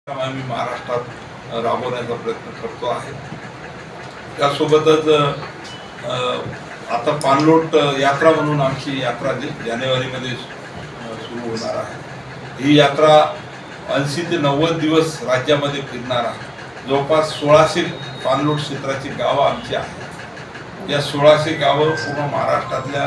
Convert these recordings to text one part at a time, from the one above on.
आम्ही महाराष्ट्रात राबवण्याचा प्रयत्न करतो आहे। त्यासोबतच आता पाणलोट यात्रा म्हणून आमची यात्रा जानेवारीमध्ये सुरू होणार आहे। ही यात्रा 80 ते 90 दिवस राज्यामध्ये फिरणार आहे। जवळपास 1600 पाणलोट क्षेत्राची गावं आमची आहेत। या 1600 गावं पूर्ण महाराष्ट्रातल्या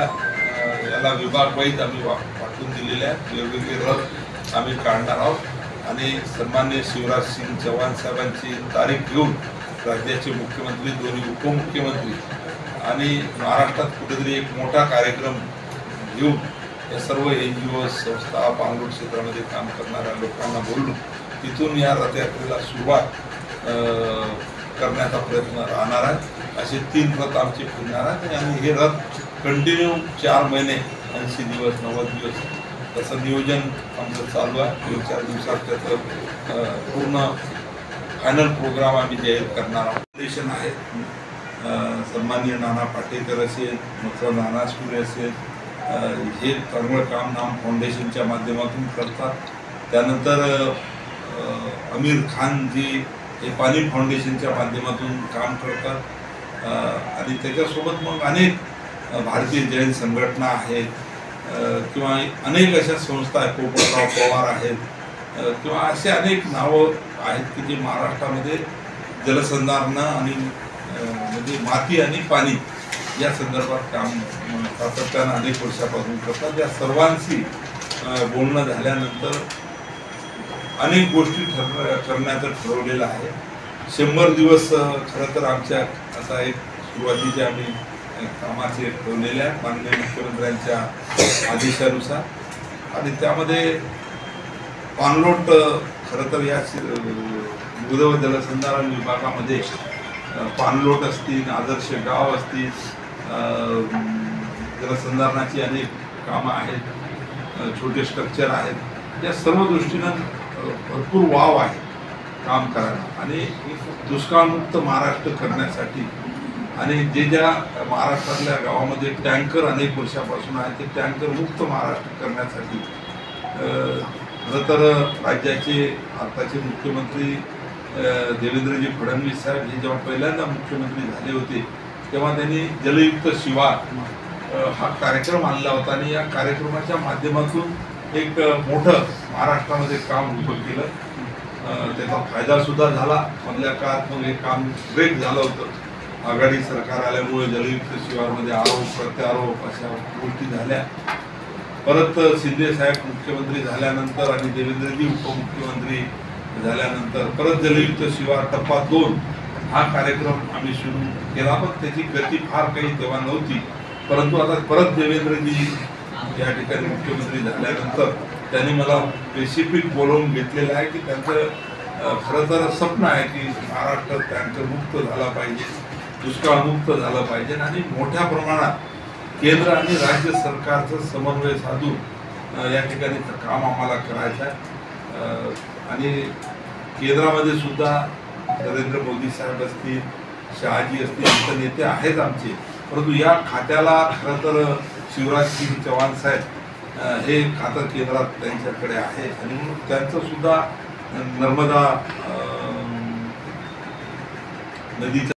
याला विभाग वाईज आम्ही वाटून दिलेले आहेत। वेगवेगळे रथ आम्ही काढणार आहोत आणि सन्माननीय शिवराज सिंग चौहान साहेबांची तारीख घेऊन राज्याचे मुख्यमंत्री, दोन्ही उपमुख्यमंत्री आणि महाराष्ट्रात कुठेतरी एक मोठा कार्यक्रम घेऊन या सर्व NGO संस्था पाणलोट क्षेत्रामध्ये काम करणाऱ्या लोकांना बोलून तिथून या रथयात्रेला सुरुवात करण्याचा प्रयत्न राहणार आहे। असे 3 रथ आमचे फिरणार आहेत आणि हे रथ कंटिन्यू 4 महिने 80 दिवस 90 दिवस तसं नियोजन आमचं चालू आहे। 2-4 दिवसात त्याचं पूर्ण फायनल प्रोग्राम आम्ही जाहीर करणार आहोत। फाउंडेशन आहे सन्माननीय नाना पाटेकर असेल, मग नाना सुरे असेल, हे चांगलं काम नाम फाउंडेशनच्या माध्यमातून करतात। त्यानंतर आमिर खान जी हे पाणी फाउंडेशनच्या माध्यमातून काम करतात आणि त्याच्यासोबत मग अनेक भारतीय जैन संघटना आहेत किंवा अनेक अशा संस्था आहेत, पोपटराव पवार आहेत किंवा असे अनेक नावं आहेत की जे महाराष्ट्रामध्ये जलसंधारण आणि म्हणजे माती आणि पाणी या संदर्भात काम सातत्यानं अनेक वर्षापासून करतात। या सर्वांशी बोलणं झाल्यानंतर अनेक गोष्टी करण्याचं ठरवलेलं आहे। 100 दिवस खरं तर आमच्या असा एक सुरुवातीचे आम्ही कामाचे ठेवलेले आहेत माननीय मुख्यमंत्र्यांच्या आदेशानुसार आणि त्यामध्ये पाणलोट खरं तर या भूगर्भ जलसंधारण विभागामध्ये पाणलोट असतील, आदर्श गाव असतील, जलसंधारणाची अनेक कामं आहेत, छोटे स्ट्रक्चर आहेत। या सर्व दृष्टीनं भरपूर वाव आहे काम करायला आणि दुष्काळमुक्त महाराष्ट्र करण्यासाठी आणि ज्या महाराष्ट्रातल्या गावामध्ये टँकर अनेक वर्षापासून आहेत ते टँकर मुक्त महाराष्ट्र करण्यासाठी खरं तर राज्याचे आताचे मुख्यमंत्री देवेंद्रजी फडणवीस साहेब हे जेव्हा पहिल्यांदा मुख्यमंत्री झाले होते तेव्हा त्यांनी जलयुक्त शिवार हा कार्यक्रम आणला होता आणि या कार्यक्रमाच्या माध्यमातून एक मोठं महाराष्ट्रामध्ये काम उभं केलं। त्याचा फायदासुद्धा झाला। मधल्या काळात मग हे काम ब्रेक झालं होतं। आघाडी सरकार आल्यामुळे जलयुक्त शिवारमध्ये आरोप प्रत्यारोप अशा गोष्टी झाल्या। परत शिंदे साहेब मुख्यमंत्री झाल्यानंतर आणि देवेंद्रजी उपमुख्यमंत्री झाल्यानंतर परत जलयुक्त शिवार टप्पा 2 हा कार्यक्रम आम्ही सुरू केला, पण त्याची गती फार काही तेव्हा नव्हती। परंतु आता परत देवेंद्रजी या ठिकाणी मुख्यमंत्री झाल्यानंतर त्यांनी मला स्पेसिफिक बोलवून घेतलेलं आहे की त्यांचं खरं तर स्वप्न आहे की महाराष्ट्र टँकर मुक्त झाला पाहिजे, दुष्काळमुक्त झालं पाहिजे आणि मोठ्या प्रमाणात केंद्र आणि राज्य सरकारचं समन्वय साधून या ठिकाणी काम आम्हाला करायचं आहे। आणि केंद्रामध्ये सुद्धा नरेंद्र मोदी साहेब असतील, शहाजी असतील, इतर नेते आहेत आमचे, परंतु या खात्याला खरं तर शिवराज सिंग चौहान साहेब हे खातं केंद्रात त्यांच्याकडे आहे आणि म्हणून त्यांचं सुद्धा नर्मदा नदीचं